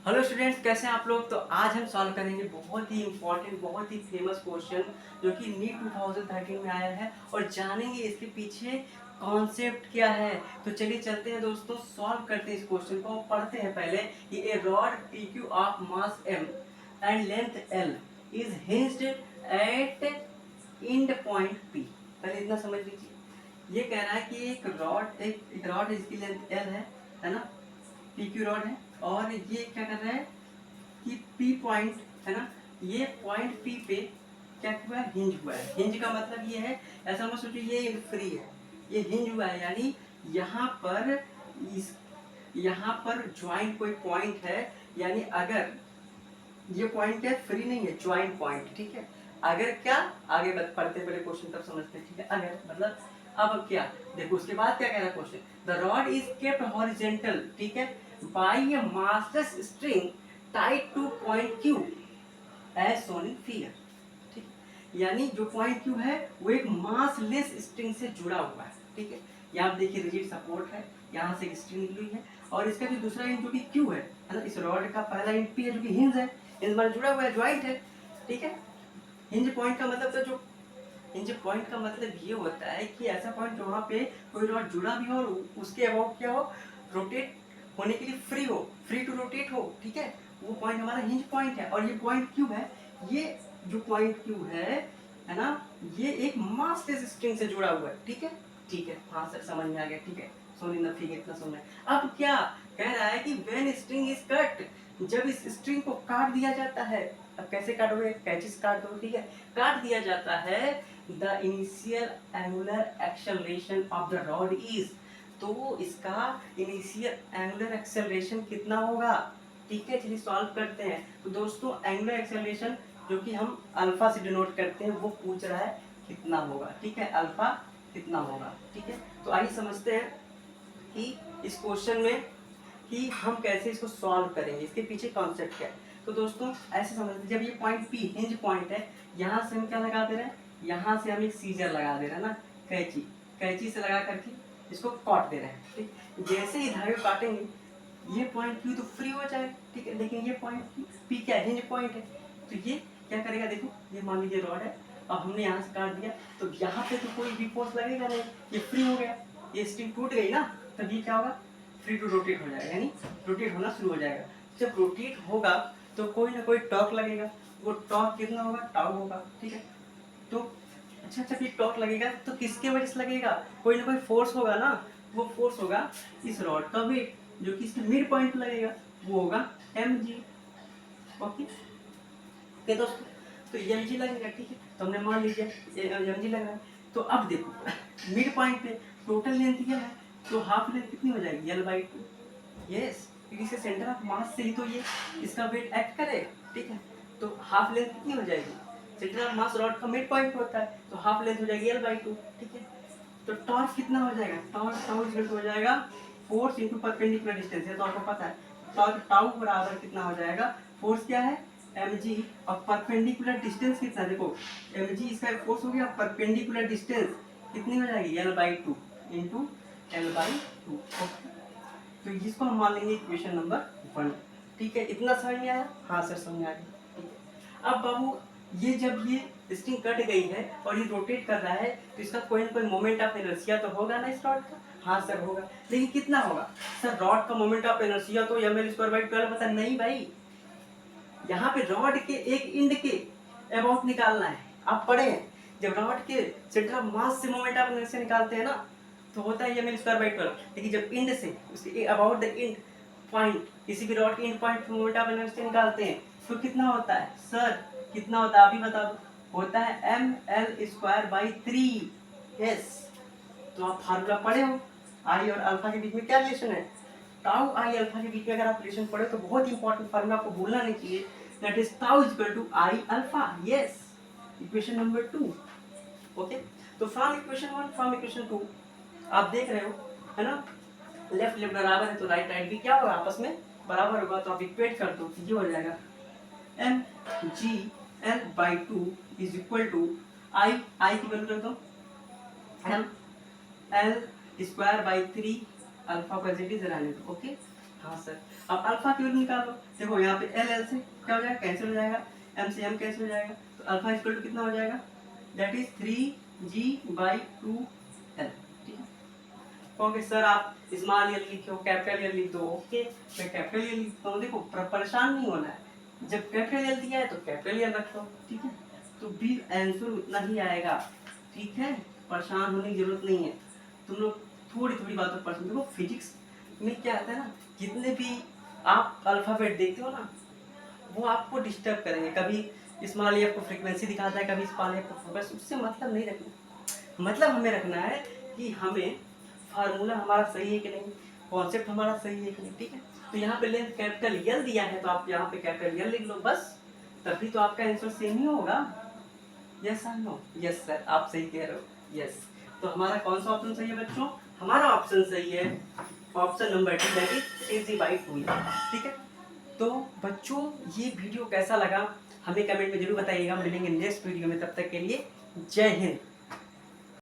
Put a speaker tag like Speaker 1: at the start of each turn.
Speaker 1: Hello students, कैसे हैं आप लोग। तो आज हम सॉल्व करेंगे बहुत ही इंपॉर्टेंट, बहुत ही फेमस क्वेश्चन जो कि नीट 2013 में आया है और जानेंगे इसके पीछे कॉन्सेप्ट क्या है। तो चलिए चलते हैं दोस्तों, सॉल्व करते हैं इस क्वेश्चन को। पढ़ते हैं पहले कि a rod P Q of mass M and length L is hinged at end point P. पहले इतना समझ लीजिए। ये कह रहा है कि एक रॉड है, इसकी लेंथ एल है ना, पी क्यू रॉड है। और ये क्या कर रहा है कि पी पॉइंट है ना, ये पॉइंट पी पे क्या हुआ है, हिंज हुआ है। हिंज का मतलब ये है, ऐसा मत सोचिए ये फ्री है, ये हिंज हुआ है यानी यहाँ पर इस यहाँ पर ज्वाइंट कोई पॉइंट है। यानी अगर ये पॉइंट है, फ्री नहीं है, ज्वाइंट पॉइंट, ठीक है। अगर क्या, आगे पढ़ते पहले क्वेश्चन तब समझते हैं, ठीक है। अगर मतलब अब क्या, देखो उसके बाद क्या कह रहा है question, the rod is kept horizontal, ठीक है, by a massless string tied to point Q as shown in figure. ठीक, यानी जो पॉइंट क्यू है वो एक मासलेस स्ट्रिंग से जुड़ा हुआ है, ठीक है। यहाँ आप देखिए रिजिड सपोर्ट है, यहाँ से एक स्ट्रिंग निकली है और इसका जो दूसरा एंड जो कि क्यू है ना, इस रॉड का पहला एंड पी है जो कि हिंज है, हिंज में जुड़ा हुआ है, ज्वाइंट है, ठीक है। हिंज पॉइंट का मतलब तो जो हिंज पॉइंट का मतलब ये होता है कि ऐसा पॉइंट जहाँ पे कोई रॉड जुड़ा भी हो और उसके अबाउट क्या हो, रोटेट होने के लिए फ्री हो, फ्री टू रोटेट हो, ठीक है। वो पॉइंट हमारा हिंज पॉइंट है। और ये पॉइंट क्यू है, ये जो पॉइंट क्यू है ना, ये एक मासलेस स्ट्रिंग से जुड़ा हुआ है, ठीक है। ठीक है, हाँ सर समझ में आ गया, ठीक है। सोनी ना फिगर इतना सुनना है। अब क्या कह रहा है कि व्हेन स्ट्रिंग इज कट, जब इस स्ट्रिंग को काट दिया जाता है। अब कैसे काटोगे, कैंची से काट दो, ठीक है। काट दिया जाता है, the initial angular acceleration of the rod is, तो इसका इनिशियल एंगुलर एक्सेलरेशन कितना होगा, ठीक है। चलिए सॉल्व करते हैं। तो दोस्तों एंगुलर एक्सेलरेशन जो कि हम अल्फा से डिनोट करते हैं वो पूछ रहा है कितना होगा, ठीक है, अल्फा कितना होगा, ठीक है। तो आइए समझते हैं कि इस क्वेश्चन में कि हम कैसे इसको सॉल्व करेंगे, इसके पीछे कॉन्सेप्ट क्या है। तो दोस्तों ऐसे समझते, जब ये पॉइंट पी हिंज पॉइंट है, यहाँ से हम क्या लगा दे रहे हैं, यहाँ से हम एक सीजर लगा दे रहे हैं ना, कैंची, कैंची से लगा करके इसको काट दे रहे हैं, ठीक। जैसे ही धागे काटेंगे ये पॉइंट क्यू तो फ्री हो जाएगा, ठीक है। लेकिन ये पॉइंट पी क्या है, हिंज पॉइंट है, तो ये क्या करेगा, देखो ये मान लीजिए रॉड है, अब हमने यहाँ से काट दिया तो यहाँ पे तो कोई भी फोर्स लगेगा नहीं, ये फ्री हो गया, ये स्ट्रिंग टूट गई ना, तब ये क्या होगा, फ्री टू रोटेट हो जाएगा, यानी रोटेट होना शुरू हो जाएगा। जब रोटेट होगा तो कोई ना कोई टॉर्क लगेगा, वो टॉर्क कितना होगा, टाउ होगा, ठीक है। तो अच्छा जब ये टॉर्क लगेगा तो किसके वजह से लगेगा, कोई ना कोई फोर्स होगा ना, वो फोर्स होगा इस रॉड का वेट जो कि इसके मिड पॉइंट पे लगेगा, वो होगा एम जी। ओके ओके दोस्तों, तो एम जी लगेगा, ठीक है। तो हमने मान लीजिए एम जी लगा। तो अब देखो मिड पॉइंट पे टोटल लेंथ क्या है, तो हाफ लेंथ कितनी हो जाएगी, एल बाई टू। यस, क्योंकि इसके सेंटर ऑफ मास से ही तो ये इसका वेट एक्ट करेगा, ठीक है। तो हाफ लेंथ कितनी हो जाएगी, सेंटर ऑफ मास रॉड का मिड पॉइंट होता है, तो हाफ लेंथ हो जाएगी एल बाई टू, ठीक है। तो टॉर्क कितना हो जाएगा, टॉर्क टाउ इक्वल हो जाएगा फोर्स इनटू परपेंडिकुलर डिस्टेंस, ये तो आपको पता है। टॉर्क टाउ बराबर कितना हो जाएगा, फोर्स क्या है mg, और परपेंडिकुलर डिस्टेंस कितना, देखो mg इसका फोर्स हो गया, परपेंडिकुलर डिस्टेंस कितनी हो जाएगी, L by two into L by to. तो इसको हम मान लेंगे इक्वेशन नंबर 1, ठीक है। इतना समझ में आया, हाँ सर समझ में आ गया, ठीक है। अब बाबू ये जब ये स्ट्रिंग कट गई है और ये रोटेट कर रहा है तो इसका कोई ना कोई मोमेंट ऑफ इनर्शिया तो होगा ना इस रॉड का, हाँ सर होगा। लेकिन कितना होगा सर, रॉड का मोमेंट ऑफ इनर्शिया तो एम एल स्क्वायर बाई 12 पता नहीं भाई, यहाँ पे रॉड के एक इंड के अबाउट निकालना है। आप पढ़े हैं जब रॉड के सेंटर ऑफ मास से मोमेंट ऑफ इनर्शिया निकालते हैं ना, तो होता है एम एल स्क्वायर बाई 12। लेकिन जब इंड से उसके अबाउट द इंड पॉइंट, किसी भी रॉड के end point moment of inertia निकालते हैं तो कितना होता है सर, कितना होता है आप ही बता दो, होता है M L square by 3। Yes, तो आप फार्मूला पढ़े हो, आई और अल्फा के बीच में क्या रिलेशन है, टाउ आई अल्फा के बीच में अगर आप रिलेशन पढ़े तो बहुत इंपॉर्टेंट फार्मूला आपको भूलना नहीं चाहिए, that is tau is equal to I alpha. Yes, equation number 2। Okay, तो फ्रॉम इक्वेशन 1 फ्रॉम इक्वेशन 2 आप देख रहे हो है ना, लेफ्ट लेफ्ट बराबर है तो राइट राइट भी क्या होगा, आपस में बराबर होगा, तो आप इक्वेट कर दो, ये हो जाएगा M G L by two is equal to I की वैल्यू रख दो M L square by 3, alpha को एज इट इज रहने दो, ओके। हाँ सर। अब अल्फा की वैल्यू निकालो। देखो यहाँ पे एल एल से क्या हो जाएगा, कैंसिल हो जाएगा, एम से एम कैंसिल हो जाएगा, तो अल्फा इक्वल टू कितना हो जाएगा, दैट इज 3G/2L। ठीक है। कहोगे सर आप स्मॉल एल लिखो, कैपिटल एल लिख दो। ओके, मैं कैपिटल एल लिखता हूँ। देखो परेशान नहीं होना है, जब कैपिटल एल दिया है तो कैपिटल एल रख लो। ठीक है, तो भी आंसर उतना ही आएगा। ठीक है, परेशान होने की जरूरत नहीं है। तुम लोग थोड़ी थोड़ी बातों पर परेशान। देखो फिजिक्स में क्या आता है ना, जितने भी आप अल्फाबेट देखते हो ना, वो आपको डिस्टर्ब करेंगे। कभी स्मॉल एफ को फ्रीक्वेंसी दिखाता है, कभी स्मॉल एफ को फोकस। उससे मतलब नहीं रखना। मतलब हमें रखना है कि हमें फार्मूला हमारा सही है कि नहीं, कॉन्सेप्ट हमारा सही है कि नहीं। ठीक है, तो यहाँ पे लेंथ कैपिटल एल दिया है, तो आप यहाँ पे कैपिटल एल लिख लो बस, तभी तो आपका आंसर सेम ही होगा। यस और नो? यस सर, आप सही कह रहे हो। यस, तो हमारा कौन सा ऑप्शन सही है बच्चों? हमारा ऑप्शन सही है option number D, that is 3G/2। ठीक है, तो बच्चों ये वीडियो कैसा लगा हमें कमेंट में जरूर बताइएगा। मिलेंगे नेक्स्ट वीडियो में, तब तक के लिए जय हिंद।